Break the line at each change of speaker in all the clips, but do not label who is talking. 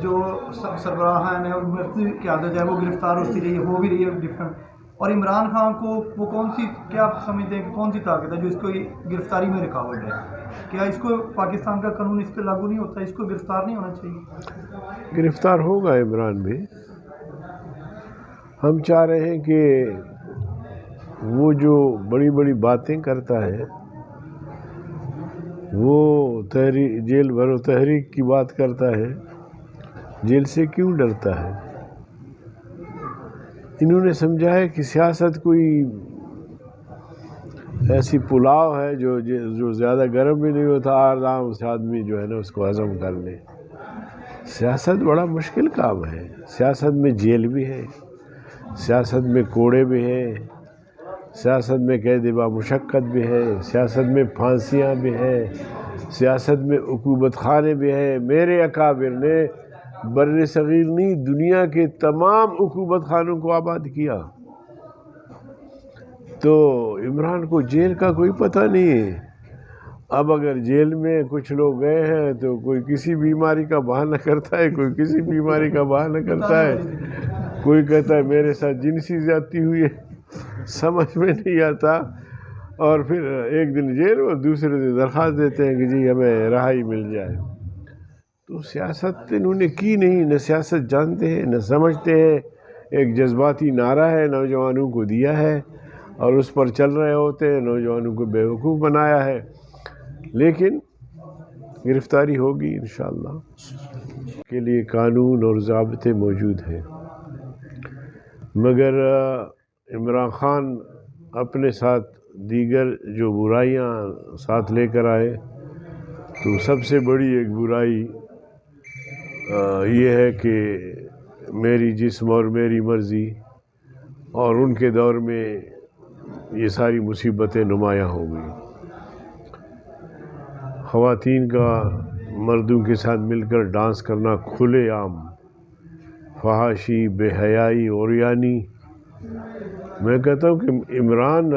جو سربراہان ہے اور مرکزی قیادت ہے وہ گرفتار ہوتی رہی ہے، ہو بھی رہی ہے ڈفرینٹ، اور عمران خان کو وہ کون سی، کیا آپ سمجھتے ہیں کہ کون سی طاقت ہے جو اس کو گرفتاری میں رکاوٹ ہے؟ کیا اس کو پاکستان کا قانون اس پہ لاگو نہیں ہوتا، اس کو گرفتار نہیں ہونا چاہیے؟
گرفتار ہوگا عمران بھی. ہم چاہ رہے ہیں کہ وہ جو بڑی بڑی باتیں کرتا ہے وہ جیل بھرو تحریک کی بات کرتا ہے، جیل سے کیوں ڈرتا ہے؟ انہوں نے سمجھا ہے کہ سیاست کوئی ایسی پلاؤ ہے جو زیادہ گرم بھی نہیں ہوتا، آرام سے آدمی جو ہے نا اس کو ہضم کر لے. سیاست بڑا مشکل کام ہے. سیاست میں جیل بھی ہے، سیاست میں کوڑے بھی ہیں، سیاست میں قید با مشقت بھی ہے، سیاست میں پھانسیاں بھی ہیں، سیاست میں عقوبت خانے بھی ہیں. میرے اکابر نے بر صغیر نہیں، دنیا کے تمام عقوبت خانوں کو آباد کیا. تو عمران کو جیل کا کوئی پتہ نہیں ہے. اب اگر جیل میں کچھ لوگ گئے ہیں تو کوئی کسی بیماری کا بہانہ کرتا ہے، کوئی کسی بیماری کا بہانہ کرتا ہے، کوئی کہتا ہے میرے ساتھ جنسی زیادتی ہوئی ہے، سمجھ میں نہیں آتا. اور پھر ایک دن جیل اور دوسرے دن درخواست دیتے ہیں کہ جی ہمیں رہائی مل جائے. تو سیاست انہوں نے کی نہیں، نہ سیاست جانتے ہیں نہ سمجھتے ہیں. ایک جذباتی نعرہ ہے، نوجوانوں کو دیا ہے اور اس پر چل رہے ہوتے ہیں، نوجوانوں کو بیوقوف بنایا ہے. لیکن گرفتاری ہوگی انشاءاللہ. کے لیے قانون اور ضابطے موجود ہیں، مگر عمران خان اپنے ساتھ دیگر جو برائیاں ساتھ لے کر آئے، تو سب سے بڑی ایک برائی یہ ہے کہ میری جسم اور میری مرضی، اور ان کے دور میں یہ ساری مصیبتیں نمایاں ہو گئی. خواتین کا مردوں کے ساتھ مل کر ڈانس کرنا کھلے عام، فحاشی، بے حیائی، عریانی. میں کہتا ہوں کہ عمران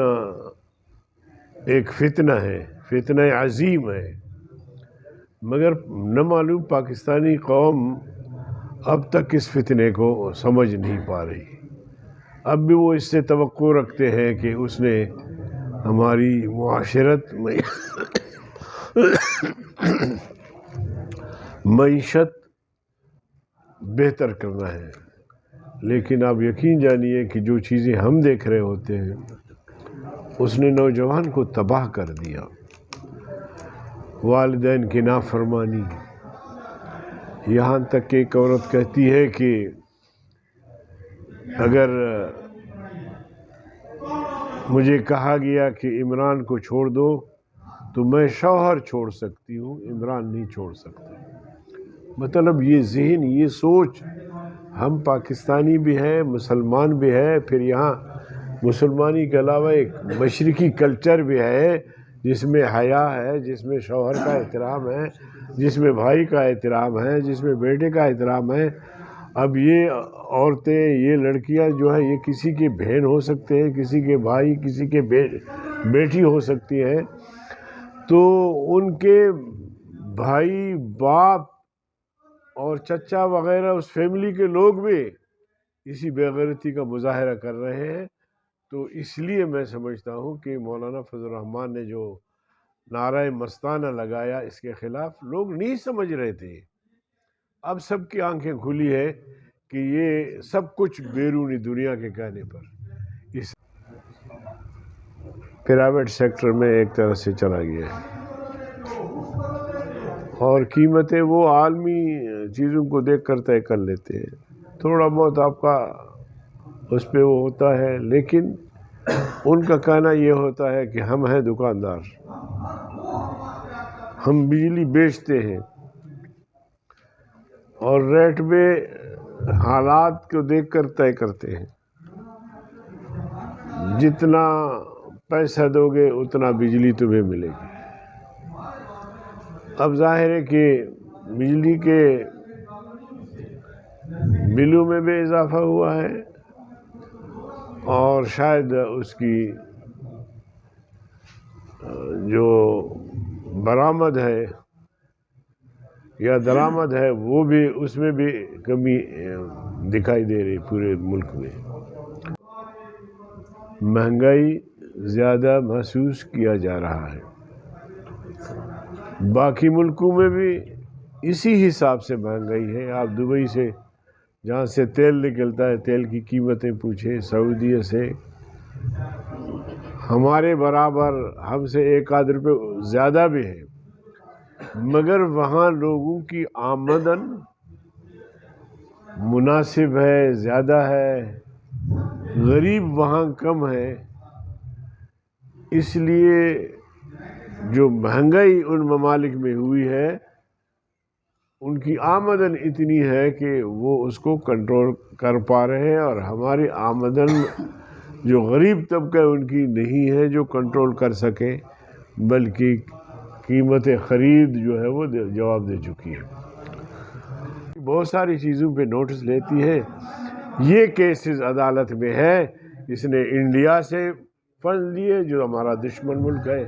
ایک فتنہ ہے، فتنہ عظیم ہے، مگر نہ معلوم پاکستانی قوم اب تک اس فتنے کو سمجھ نہیں پا رہی. اب بھی وہ اس سے توقع رکھتے ہیں کہ اس نے ہماری معاشرت میں معیشت بہتر کرنا ہے. لیکن آپ یقین جانیے کہ جو چیزیں ہم دیکھ رہے ہوتے ہیں اس نے نوجوان کو تباہ کر دیا. والدین کی نافرمانی، یہاں تک کہ ایک عورت کہتی ہے کہ اگر مجھے کہا گیا کہ عمران کو چھوڑ دو تو میں شوہر چھوڑ سکتی ہوں، عمران نہیں چھوڑ سکتی. مطلب یہ ذہن، یہ سوچ، ہم پاکستانی بھی ہیں، مسلمان بھی ہیں، پھر یہاں مسلمانی کے علاوہ ایک مشرقی کلچر بھی ہے جس میں حیا ہے، جس میں شوہر کا احترام ہے، جس میں بھائی کا احترام ہے، جس میں بیٹے کا احترام ہے. اب یہ عورتیں، یہ لڑکیاں جو ہیں، یہ کسی کی بہن ہو سکتے ہیں، کسی کے بھائی، کسی کے بیٹی ہو سکتی ہیں. تو ان کے بھائی، باپ اور چچا وغیرہ اس فیملی کے لوگ بھی اسی بے غیرتی کا مظاہرہ کر رہے ہیں. تو اس لیے میں سمجھتا ہوں کہ مولانا فضل الرحمان نے جو نعرہ مستانہ لگایا، اس کے خلاف لوگ نہیں سمجھ رہے تھے. اب سب کی آنکھیں کھلی ہے کہ یہ سب کچھ بیرونی دنیا کے کہنے پر اس پرائیویٹ سیکٹر میں ایک طرح سے چلا گیا ہے. اور قیمتیں وہ عالمی چیزوں کو دیکھ کر طے کر لیتے ہیں. تھوڑا بہت آپ کا اس پہ وہ ہوتا ہے، لیکن ان کا کہنا یہ ہوتا ہے کہ ہم ہیں دکاندار، ہم بجلی بیچتے ہیں اور ریٹ میں حالات کو دیکھ کر طے کرتے ہیں. جتنا پیسہ دو گے اتنا بجلی تمہیں ملے گی. اب ظاہر ہے کہ بجلی کے بلوں میں بھی اضافہ ہوا ہے، اور شاید اس کی جو برآمد ہے یا درآمد ہے وہ بھی اس میں بھی کمی دکھائی دے رہی پورے ملک میں. مہنگائی زیادہ محسوس کیا جا رہا ہے. باقی ملکوں میں بھی اسی حساب سے مہنگائی ہے. آپ دبئی سے جہاں سے تیل نکلتا ہے تیل کی قیمتیں پوچھیں، سعودیہ سے ہمارے برابر، ہم سے 1 آدھ روپے زیادہ بھی ہے، مگر وہاں لوگوں کی آمدن مناسب ہے، زیادہ ہے، غریب وہاں کم ہے. اس لیے جو مہنگائی ان ممالک میں ہوئی ہے ان کی آمدن اتنی ہے کہ وہ اس کو کنٹرول کر پا رہے ہیں، اور ہماری آمدن جو غریب طبقہ ان کی نہیں ہے جو کنٹرول کر سکے، بلکہ قیمت خرید جو ہے وہ جواب دے چکی ہے. بہت ساری چیزوں پہ نوٹس لیتی ہے. یہ کیسز عدالت میں ہے. اس نے انڈیا سے فنڈ لیے جو ہمارا دشمن ملک ہے،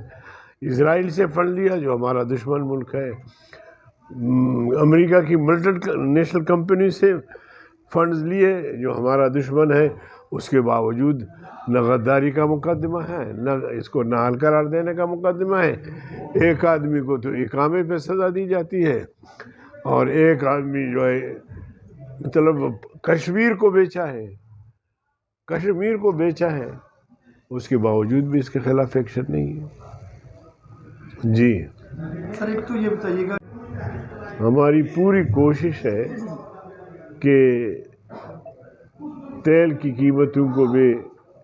اسرائیل سے فنڈ لیا جو ہمارا دشمن ملک ہے، امریکہ کی ملٹی نیشنل کمپنی سے فنڈز لیے جو ہمارا دشمن ہے. اس کے باوجود نہ غداری کا مقدمہ ہے، نہ اس کو نااہل قرار دینے کا مقدمہ ہے. ایک آدمی کو تو اقامے پہ سزا دی جاتی ہے، اور ایک آدمی جو ہے مطلب کشمیر کو بیچا ہے، اس کے باوجود بھی اس کے خلاف ایکشن نہیں ہے. جی
سر ایک تو یہ بتائیے گا،
ہماری پوری کوشش ہے کہ تیل کی قیمتوں کو بھی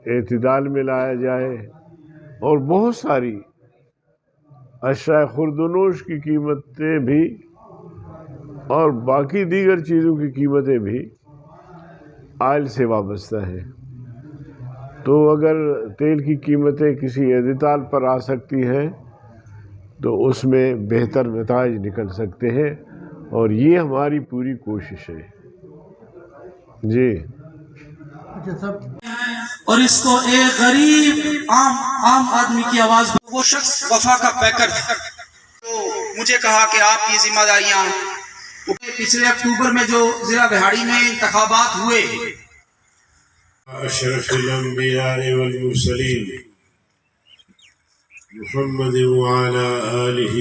اعتدال میں لایا جائے، اور بہت ساری اشیاء خورد و نوش کی قیمتیں بھی اور باقی دیگر چیزوں کی قیمتیں بھی آئل سے وابستہ ہیں. تو اگر تیل کی قیمتیں کسی اعتدال پر آ سکتی ہیں تو اس میں بہتر نتائج نکل سکتے ہیں، اور یہ ہماری پوری کوشش ہے. جی
اور اس کو ایک غریب عام آدمی کی آواز، وہ شخص وفا کا پیکر تھا. تو مجھے کہا کہ آپ کی ذمہ داریاں، پچھلے اکتوبر میں جو ضلع بہاڑی میں انتخابات ہوئے،
اشرف الانبیاء والمرسلین محمد وعلی آلہ